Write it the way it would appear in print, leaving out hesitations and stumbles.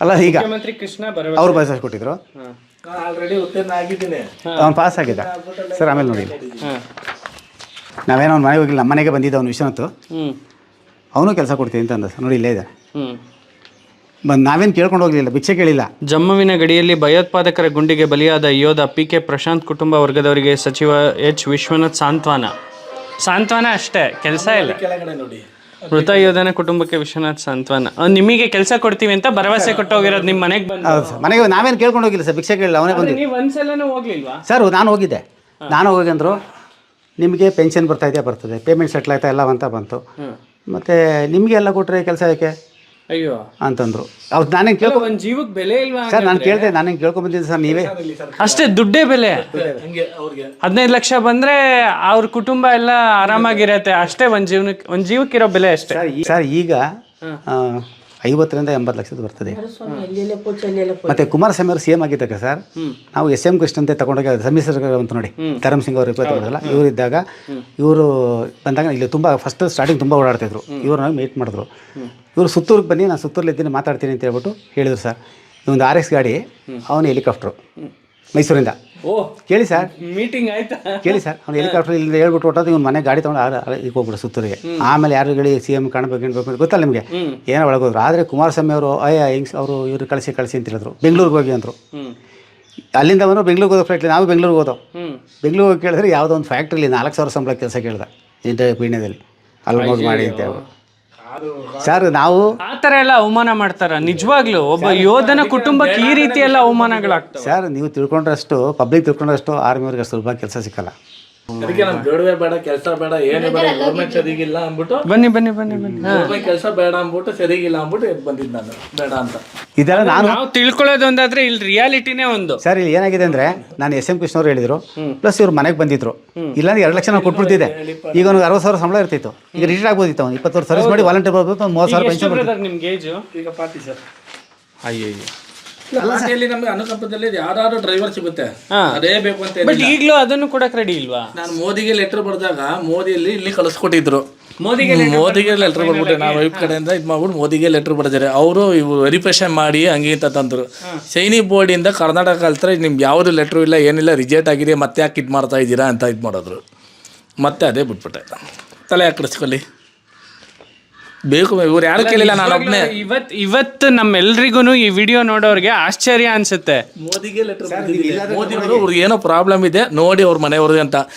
ಅಲ್ಲ ಈಗ ಮುಖ್ಯಮಂತ್ರಿ ಕೃಷ್ಣ ಅವ್ರು ಭರವಸೆ ಕೊಟ್ಟಿದ್ರು, ಆಲ್ರೆಡಿ ಉತ್ತೀರ್ಣ ಆಗಿದ್ದೀನಿ. ಅವ್ನು ಪಾಸ್ ಆಗಿದ್ದ ಸರ್. ಆಮೇಲೆ ನೋಡಿ ನಾವೇನೋ ಅವ್ನ ಮನೆಗೆ ಹೋಗಿಲ್ಲ, ನಮ್ಮ ಮನೆಗೆ ಬಂದಿದ್ದ ಅವ್ನು ವಿಶ್ವನಾಥ್, ಅವನು ಕೆಲಸ ಕೊಡ್ತೀನಿ ಅಂತ ಅಂದ ಸರ್. ನೋಡಿ ಇಲ್ಲೇ ಇದೆ ಬಂದು, ನಾವೇನು ಕೇಳ್ಕೊಂಡು ಹೋಗಲಿಲ್ಲ, ಭಿಕ್ಷೆ ಕೇಳಿಲ್ಲ. ಜಮ್ಮುವಿನ ಗಡಿಯಲ್ಲಿ ಭಯೋತ್ಪಾದಕರ ಗುಂಡಿಗೆ ಬಲಿಯಾದ ಯೋಧ PK ಪ್ರಶಾಂತ್ ಕುಟುಂಬ ವರ್ಗದವರಿಗೆ ಸಚಿವ H. ವಿಶ್ವನಾಥ್ ಸಾಂತ್ವನ ಅಷ್ಟೇ, ಕೆಲಸ ಇಲ್ಲ. ಕೆಳಗಡೆ ನೋಡಿ, ಮೃತ ಯೋಧನ ಕುಟುಂಬಕ್ಕೆ ವಿಶ್ವನಾಥ್ ಸಾಂತ್ವನ. ನಿಮಗೆ ಕೆಲಸ ಕೊಡ್ತೀವಿ ಅಂತ ಭರವಸೆ ಕೊಟ್ಟು ಹೋಗಿರೋದು ನಿಮ್ಮ ಮನೆಗೆ ಬಂದು. ಹೌದು ಸರ್, ಮನೆಗೆ ನಾವೇನು ಕೇಳ್ಕೊಂಡು ಹೋಗಿಲ್ಲ ಸರ್, ಭಿಕ್ಷೆ ಕೇಳಿಲ್ಲ, ಅವನೇ ಬಂದು. ನೀವು ಒಂದ್ಸಲನೂ ಹೋಗ್ಲಿಲ್ವಾ ಸರ್? ನಾನು ಹೋಗಿದ್ದೆ, ಹೋಗಿ ಅಂದರು ನಿಮಗೆ ಪೆನ್ಷನ್ ಬರ್ತದೆ, ಪೇಮೆಂಟ್ ಸೆಟ್ಲ್ ಆಯ್ತಾ ಎಲ್ಲ ಅಂತ ಬಂತು, ಮತ್ತು ನಿಮಗೆ ಎಲ್ಲ ಕೊಟ್ಟರೆ ಕೆಲಸ ಯಾಕೆ ಅಯ್ಯೋ ಅಂತಂದರು. ಅವ್ರು ನಾನೇನು ಒಂದ್ ಜೀವಕ್ಕೆ ಬೆಲೆ ಇಲ್ವಾ ಸರ್? ನಾನು ಕೇಳಿದೆ, ನಾನೇನು ಕೇಳ್ಕೊಂಬಂದಿದ್ದೆ ಸರ್, ನೀವೇ ಅಷ್ಟೇ ದುಡ್ಡೇ ಬೆಲೆ. ಹಂಗೆ ಅವ್ರಿಗೆ 15 ಲಕ್ಷ ಬಂದ್ರೆ ಅವ್ರ ಕುಟುಂಬ ಎಲ್ಲ ಆರಾಮಾಗಿರತ್ತೆ, ಅಷ್ಟೇ ಒಂದ್ ಜೀವಕ್ಕಿರೋ ಬೆಲೆ ಅಷ್ಟೇ. ಸರ್ ಈಗ 50 ರಿಂದ 80 ಲಕ್ಷದ ಬರ್ತದೆ. ಮತ್ತೆ ಕುಮಾರಸ್ವಾಮಿ ಅವರು CM ಆಗಿದ್ದಾಗ ಸರ್, ನಾವು SM ಕೃಷ್ಣ ಅಂತ ತಗೊಂಡೋಗಿ ಸಮ್ಮಿಶ್ರ ಅಂತ ನೋಡಿ, ಧರ್ಮ್ ಸಿಂಗ್ ಅವರು ರಿಪೋರ್ಟ್ ಮಾಡಿದ್ರಲ್ಲ, ಇವರು ಇದ್ದಾಗ ಇವರು ಬಂದಾಗ ಇಲ್ಲಿ ತುಂಬ ಫಸ್ಟ್ ಸ್ಟಾರ್ಟಿಂಗ್ ತುಂಬ ಓಡಾಡ್ತಿದ್ರು. ಇವ್ರನ್ನ ಮೀಟ್ ಮಾಡಿದ್ರು. ಇವರು ಸುತ್ತೂರಿಗೆ ಬನ್ನಿ, ನಾನು ಸುತ್ತೂರಲ್ಲಿದ್ದೀನಿ ಮಾತಾಡ್ತೀನಿ ಅಂತ ಹೇಳ್ಬಿಟ್ಟು ಹೇಳಿದ್ರು ಸರ್. ಒಂದು RX ಗಾಡಿ, ಅವನು ಹೆಲಿಕಾಪ್ಟ್ರು ಮೈಸೂರಿಂದ. ಕೇಳಿ ಸರ್, ಮೀಟಿಂಗ್ ಆಯ್ತಾ? ಕೇಳಿ ಸರ್, ಅವ್ನು ಹೆಲಿಕಾಪ್ಟರ್ ಇಲ್ಲಿಂದ ಹೇಳ್ಬಿಟ್ಟು ಹೊಟ್ಟೋದು, ಇವ್ನು ಮನೆ ಗಾಡಿ ತೊಗೊಂಡು ಈಗ ಹೋಗ್ಬಿಡು ಸುತ್ತೂರಿಗೆ. ಆಮೇಲೆ ಯಾರು ಹೇಳಿ CM ಕಾಣಬೇಕು ಗೊತ್ತಲ್ಲ ನಿಮಗೆ, ಏನೋ ಒಳಗೋದ್ರು. ಆದರೆ ಕುಮಾರಸ್ವಾಮಿ ಅವರು ಹಿಂಗ್ಸ್ ಅವರು ಇವ್ರು ಕಳಿಸಿ ಅಂತ ಹೇಳಿದ್ರು. ಬೆಂಗಳೂರಿಗೆ ಹೋಗಿ ಅಂದರು. ಅಲ್ಲಿಂದ ಅವನು ಬೆಂಗಳೂರಿಗೆ ಹೋದೋ ಫ್ಲೈಟ್ಲಿ, ನಾವು ಬೆಂಗಳೂರಿಗೆ ಹೋದೋ. ಬೆಂಗಳೂರಿಗೆ ಹೋಗಿ ಕೇಳಿದ್ರೆ ಯಾವುದೋ ಒಂದು ಫ್ಯಾಕ್ಟ್ರಿಲಿ 4,000 ಸಂಬಳ ಕೆಲಸ ಕೇಳ್ದ ಪೀಣ್ಯದಲ್ಲಿ, ಅಲ್ಲಿ ನೋಡಿ ಮಾಡಿ ಅಂತ ಹೇಳಿ. ಸರ್ ನಾವು ಆ ಥರ ಎಲ್ಲ ಅವಮಾನ ಮಾಡ್ತಾರ? ನಿಜವಾಗ್ಲೂ ಒಬ್ಬ ಯೋಧನ ಕುಟುಂಬಕ್ಕೆ ಈ ರೀತಿ ಎಲ್ಲ ಅವಮಾನಗಳಾಗ್ತವೆ ಸರ್. ನೀವು ತಿಳ್ಕೊಂಡ್ರಷ್ಟು, ಪಬ್ಲಿಕ್ ತಿಳ್ಕೊಂಡ್ರಷ್ಟು ಆರ್ಮಿಯವ್ರಿಗೆ ಸುಲಭ ಕೆಲಸ ಸಿಕ್ಕಲ್ಲ. ಅದಕ್ಕೆ ನಾನು ಬೇಡವೇ ಬೇಡ, ಕೆಲಸ ಬೇಡ, ಏನು ಬೇಡ, ಗೌರ್ಮೆಂಟ್ ಸರಿಗಿಲ್ಲ ಅಂದ್ಬಿಟ್ಟು ಬನ್ನಿ ಗೌರ್ಮೆಂಟ್ ಕೆಲಸ ಬೇಡ ಅಂದ್ಬಿಟ್ಟು, ಸರಿಗಿಲ್ಲ ಅಂದ್ಬಿಟ್ಟು ಬಂದಿದ್ದು ನಾನು ಬೇಡ ಅಂತ. ಇದೆಲ್ಲ ನಾವು ತಿಳ್ಕೊಳ್ಳೋದು ಒಂದಾದ್ರೆ ಇಲ್ಲಿ ರಿಯಾಲಿಟಿನೇ ಒಂದು. ಸರ್ ಇಲ್ಲಿ ಏನಾಗಿದೆ ಅಂದರೆ, ನಾನು SM ಕೃಷ್ಣ ಅವರು ಹೇಳಿದರು, ಪ್ಲಸ್ ಇವ್ರು ಮನೆಗೆ ಬಂದಿದ್ರು. ಇಲ್ಲಾಂದ್ರೆ 2 ಲಕ್ಷ ನಾವು ಕೊಟ್ಬಿಡ್ತಿದ್ದೆ. ಈಗ ಅವ್ನಿಗೆ 60,000 ಸಂಬಳ ಇರ್ತಿತ್ತು. ಈಗ ರಿಟೈರ್ ಆಗ್ಬೋದಿತ್ತು. ಅವ್ನು 20 ವರ್ಷ ಸರ್ವಿಸ್ ಮಾಡಿ ವಾಲಂಟಿಯರ್ ಬರ್ಬೋದು, ಒಂದು 30,000 ಪೆನ್ಷನ್. ನಿಮ್ಗೆ ಏಜು ಈಗ 40 ಸರ್. ಅಯ್ಯೋ ಪಾರ್ಟಿಯಲ್ಲಿ ನಮ್ಗೆ ಅನುಕಂಪದಲ್ಲಿ ಯಾರು ಡ್ರೈವರ್ ಸಿಗುತ್ತೆ, ಅದೇ ಬೇಕು ಅಂತ. ಬಟ್ ಈಗಲೂ ಅದನ್ನು ಕೊಡಕ್ ರೆಡಿ ಇಲ್ವಾ? ನಾನು ಮೋದಿಗೆ ಲೆಟರ್ ಬರೆದಾಗ ಮೋದಿಯಲ್ಲಿ ಇಲ್ಲಿ ಕಳಿಸ್ಕೊಟ್ಟಿದ್ರು. ಮೋದಿಗೆ ಲೆಟರ್ ಬರ್ಬಿಟ್ಟೆ, ನಾವು ವೈಫ್ ಕಡೆಯಿಂದ ಇದು ಮಾಡ್ಬಿಟ್ಟು ಮೋದಿಗೆ ಲೆಟರ್ ಬರ್ತಾರೆ. ಅವರು ಇವು ವೆರಿಫಿಕೇಶನ್ ಮಾಡಿ ಹಂಗೆ ಅಂತ ತಂದರು. ಸೈನಿ ಬೋರ್ಡಿಂದ ಕರ್ನಾಟಕ ಕಲ್ತ್ರೆ ನಿಮ್ಗೆ ಯಾವುದು ಲೆಟ್ರು ಇಲ್ಲ, ಏನಿಲ್ಲ, ರಿಜೆಕ್ಟ್ ಆಗಿದೆ, ಮತ್ತೆ ಯಾಕೆ ಇದು ಮಾಡ್ತಾ ಇದ್ದೀರಾ ಅಂತ ಇದು ಮಾಡಿದ್ರು. ಮತ್ತೆ ಅದೇ ಬಿಟ್ಬಿಟ್ಟೆ, ತಲೆ ಹಾಕಿಸ್ಕೊಳ್ಳಿ ಬೇಕು. ಇವ್ರು ಯಾರು ಕೇಳಿಲ್ಲ, ನಾನು ಒಬ್ಬನೇ. ಇವತ್ತು ನಮ್ಮೆಲ್ರಿಗೂ ಈ ವಿಡಿಯೋ ನೋಡೋರಿಗೆ ಆಶ್ಚರ್ಯ ಅನ್ಸುತ್ತೆ. ಮೋದಿಗೆ ಲೆಟರ್, ಮೋದಿ ಅವರು ಏನೋ ಪ್ರಾಬ್ಲಮ್ ಇದೆ ನೋಡಿ ಅವ್ರ ಮನೆಯವ್ರಿಗೆ ಅಂತ.